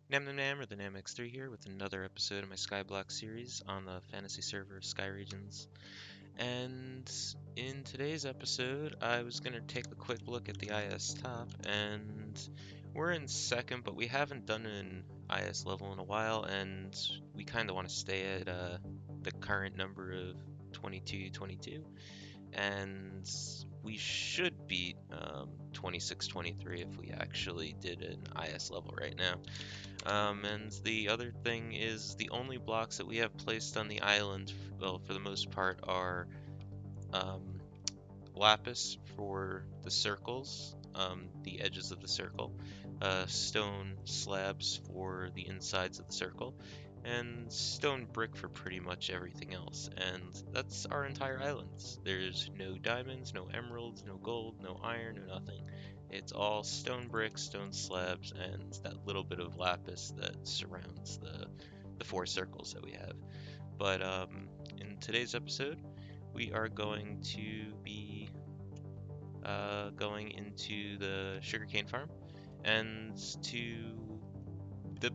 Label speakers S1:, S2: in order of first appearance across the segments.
S1: Nam or the NamX3 here with another episode of my Skyblock series on the fantasy server Skyregions. And in today's episode, I was going to take a quick look at the IS top, and we're in second, but we haven't done an IS level in a while, and we kind of want to stay at the current number of 22, and we should beat 26, 23 if we actually did an IS level right now. And the other thing is the only blocks that we have placed on the island, well, for the most part, are um, lapis for the circles, the edges of the circle, stone slabs for the insides of the circle, and stone brick for pretty much everything else. And that's our entire island. There's no diamonds, no emeralds, no gold, no iron, no nothing. It's all stone bricks, stone slabs, and that little bit of lapis that surrounds the four circles that we have. But in today's episode, we are going to be going into the sugarcane farm, and the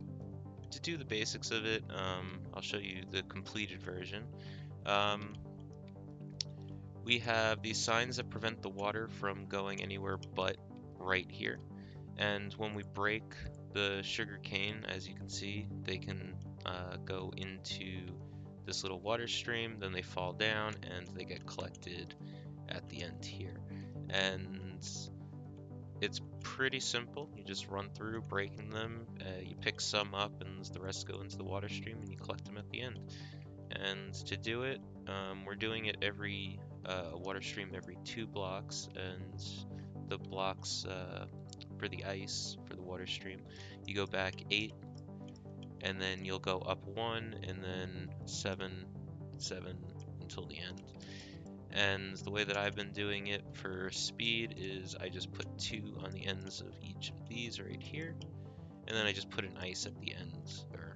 S1: to do the basics of it, I'll show you the completed version. Um, we have these signs that prevent the water from going anywhere but right here. And when we break the sugar cane, as you can see, they can go into this little water stream, then they fall down and they get collected at the end here. And it's pretty simple. You just run through breaking them, you pick some up, and the rest go into the water stream, and you collect them at the end. And to do it, we're doing it every water stream every 2 blocks, and the blocks for the ice for the water stream, you go back 8, and then you'll go up 1, and then 7, 7 until the end. And the way that I've been doing it for speed is I just put 2 on the ends of each of these right here, and then I just put an ice at the ends, or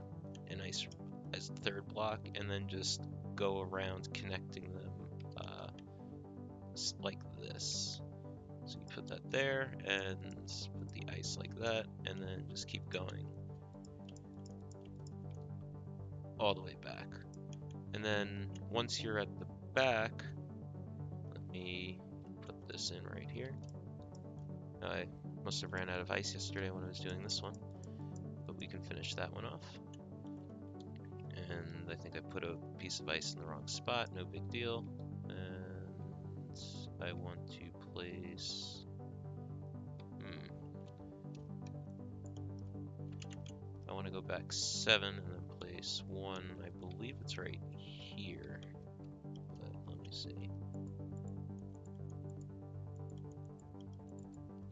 S1: an ice as the third block, and then just go around connecting them like this. So you put that there, and put the ice like that, and then just keep going all the way back. And then once you're at the back, let me put this in right here. I must have ran out of ice yesterday when I was doing this one, but we can finish that one off. And I think I put a piece of ice in the wrong spot, no big deal. And I want to place... I want to go back 7 and then place 1. I believe it's right here, but let me see.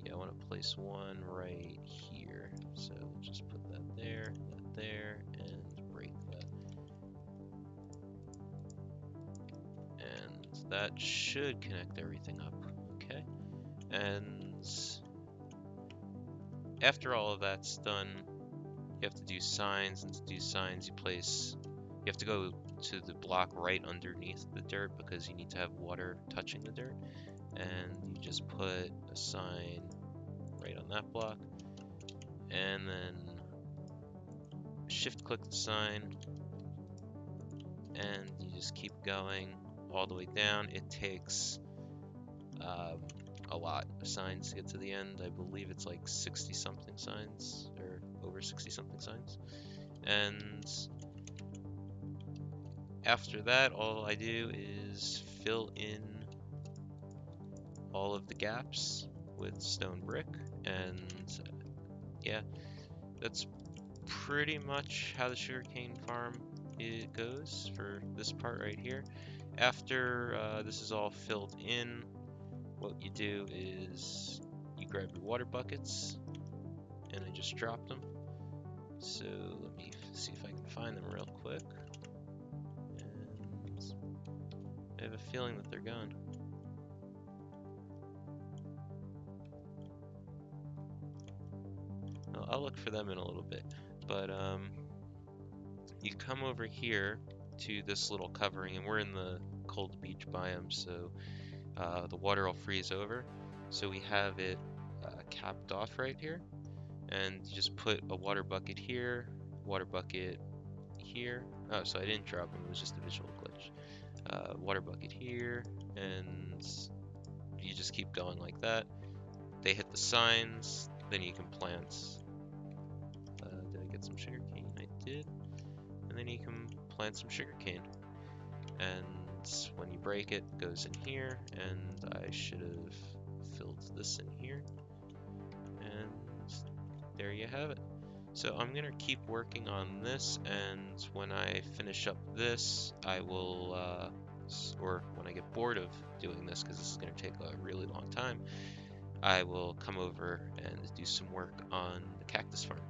S1: Yeah, I want to place 1 right here. So we'll just put that there, and break that. And that should connect everything up, okay? And after all of that's done, you have to do signs, and to do signs, you have to go to the block right underneath the dirt because you need to have water touching the dirt, and you just put a sign right on that block, and then shift click the sign, and you just keep going all the way down. It takes a lot of signs to get to the end. I believe it's like 60 something signs, or over 60 something signs. And after that, all I do is fill in all of the gaps with stone brick, and yeah, that's pretty much how the sugarcane farm goes for this part right here. After this is all filled in, what you do is you grab your water buckets, and I just dropped them. So let me see if I can find them real quick. And I have a feeling that they're gone. I'll look for them in a little bit. But you come over here to this little covering, and we're in the cold beach biome, so the water will freeze over. So we have it capped off right here. and you just put a water bucket here, water bucket here. Oh, so I didn't drop them, it was just a visual glitch. Water bucket here, and you just keep going like that. They hit the signs, then you can plant. Did I get some sugarcane? I did. And then you can plant some sugarcane. And when you break it, it goes in here, and I should have filled this in here. And there you have it. So I'm gonna keep working on this, and when I finish up this, I will, or when I get bored of doing this, because this is gonna take a really long time, I will come over and do some work on the cactus farm.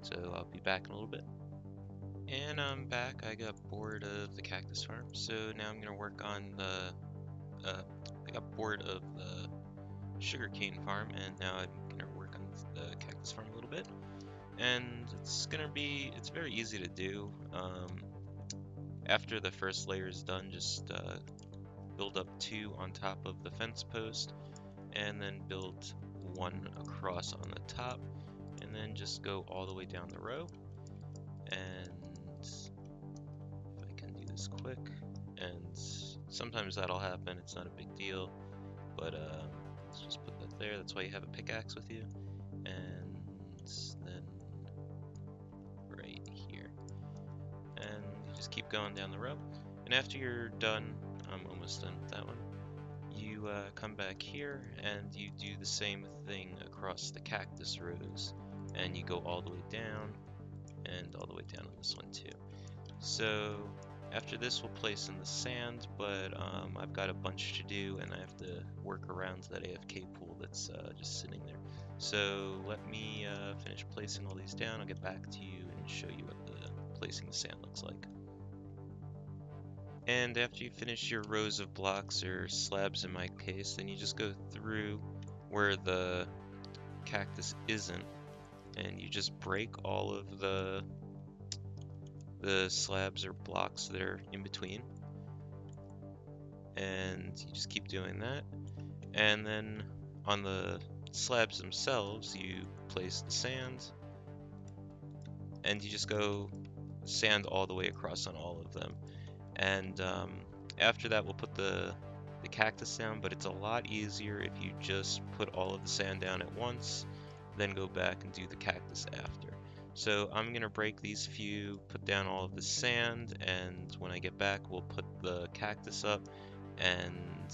S1: So I'll be back in a little bit. And I'm back. I got bored of the cactus farm, so now I'm gonna work on the, I got bored of the sugarcane farm, and now I'm gonna work on the cactus farm a little bit. And it's very easy to do. After the first layer is done, just build up 2 on top of the fence post, and then build 1 across on the top, and then just go all the way down the row. And if I can do this quick, and sometimes that'll happen, it's not a big deal, but let's just put that there. That's why you have a pickaxe with you. And then right here, and you just keep going down the row, and after you're done, I'm almost done with that one, you come back here and you do the same thing across the cactus rows, and you go all the way down and all the way down on this one too. So after this we'll place in the sand, but I've got a bunch to do and I have to work around that AFK pool that's just sitting there. So let me finish placing all these down. I'll get back to you and show you what the placing the sand looks like. And after you finish your rows of blocks, or slabs in my case, then you just go through where the cactus isn't, and you just break all of the slabs or blocks that are in between. And you just keep doing that. And then on the slabs themselves, you place the sand, and you just go sand all the way across on all of them. And after that, we'll put the cactus down, but it's a lot easier if you just put all of the sand down at once, then go back and do the cactus after. So I'm gonna break these few, put down all of the sand, and when I get back, we'll put the cactus up. And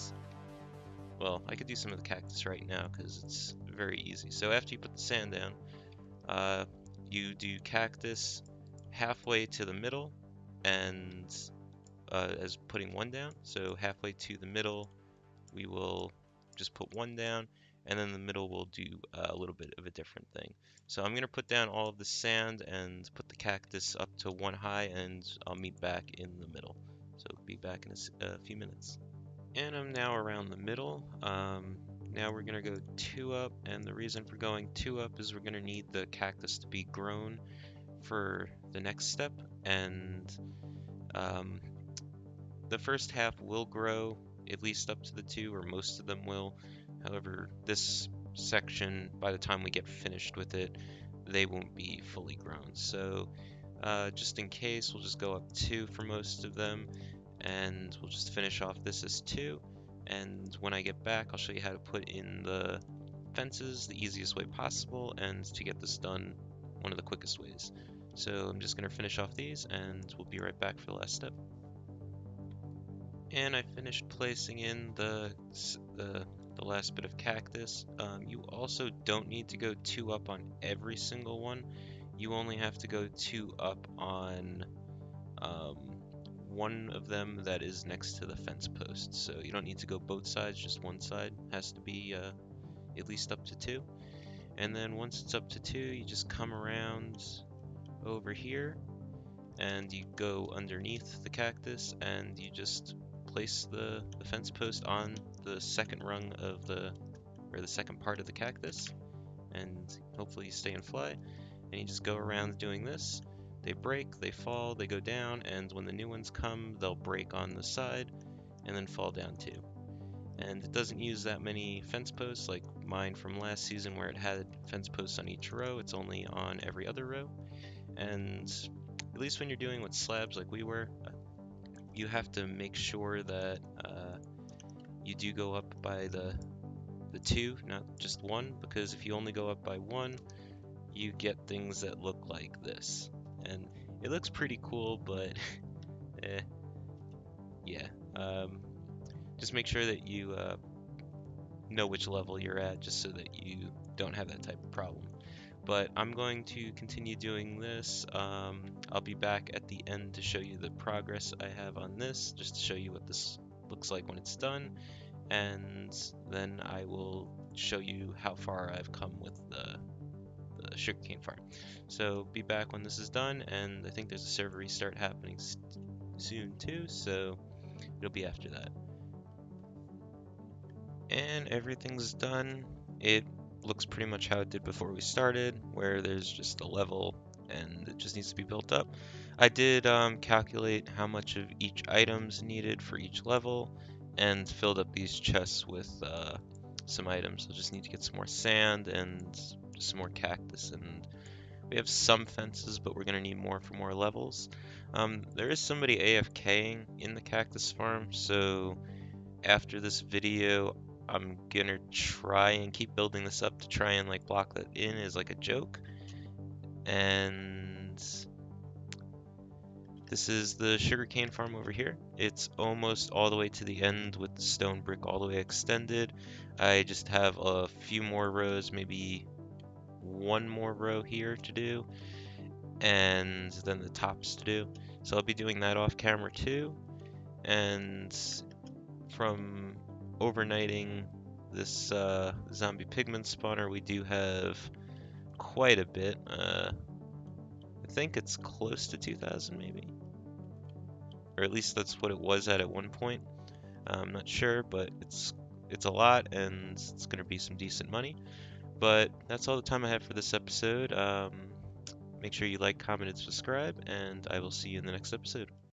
S1: well, I could do some of the cactus right now because it's very easy. So after you put the sand down, you do cactus halfway to the middle, and as putting 1 down. So halfway to the middle, we will just put 1 down, and then the middle will do a little bit of a different thing. So I'm going to put down all of the sand and put the cactus up to 1 high, and I'll meet back in the middle. So be back in a few minutes. And I'm now around the middle. Now we're going to go 2 up, and the reason for going 2 up is we're going to need the cactus to be grown for the next step, and the first half will grow at least up to the 2, or most of them will. However, this section, by the time we get finished with it, they won't be fully grown. So just in case, we'll just go up 2 for most of them, and we'll just finish off this as 2. And when I get back, I'll show you how to put in the fences the easiest way possible, and to get this done one of the quickest ways. So I'm just going to finish off these, and we'll be right back for the last step. And I finished placing in the last bit of cactus. You also don't need to go 2 up on every single one. You only have to go 2 up on one of them that is next to the fence post. So you don't need to go both sides, just one side has to be at least up to 2. And then once it's up to 2, you just come around over here, and you go underneath the cactus, and you just place the fence post on the second rung of the second part of the cactus, and hopefully you stay and fly. And you just go around doing this. They break, they fall, they go down, and when the new ones come, they'll break on the side and then fall down too. And it doesn't use that many fence posts. Like mine from last season where it had fence posts on each row. It's only on every other row. And at least when you're doing with slabs like we were, you have to make sure that you do go up by the two, not just one, because if you only go up by one, you get things that look like this. And it looks pretty cool, but yeah. Just make sure that you know which level you're at, just so that you don't have that type of problem. But I'm going to continue doing this. I'll be back at the end to show you the progress I have on this, just to show you what this looks like when it's done. And then I will show you how far I've come with the sugarcane farm. So be back when this is done, and I think there's a server restart happening soon too, so it'll be after that. And everything's done. It looks pretty much how it did before we started, where there's just a level and it just needs to be built up. I did calculate how much of each item's needed for each level and filled up these chests with some items. I just need to get some more sand and some more cactus, and we have some fences, but we're gonna need more for more levels. There is somebody AFKing in the cactus farm, so after this video I'm gonna try and keep building this up to try and like block that in as like a joke. And this is the sugarcane farm over here. It's almost all the way to the end with the stone brick all the way extended. I just have a few more rows, maybe one more row here to do, and then the tops to do. So I'll be doing that off camera too. And from overnighting this zombie pigment spawner, we do have quite a bit. I think it's close to 2,000 maybe, or at least that's what it was at one point. I'm not sure, but it's a lot, and it's gonna be some decent money. But that's all the time I have for this episode. Make sure you like, comment, and subscribe, and I will see you in the next episode.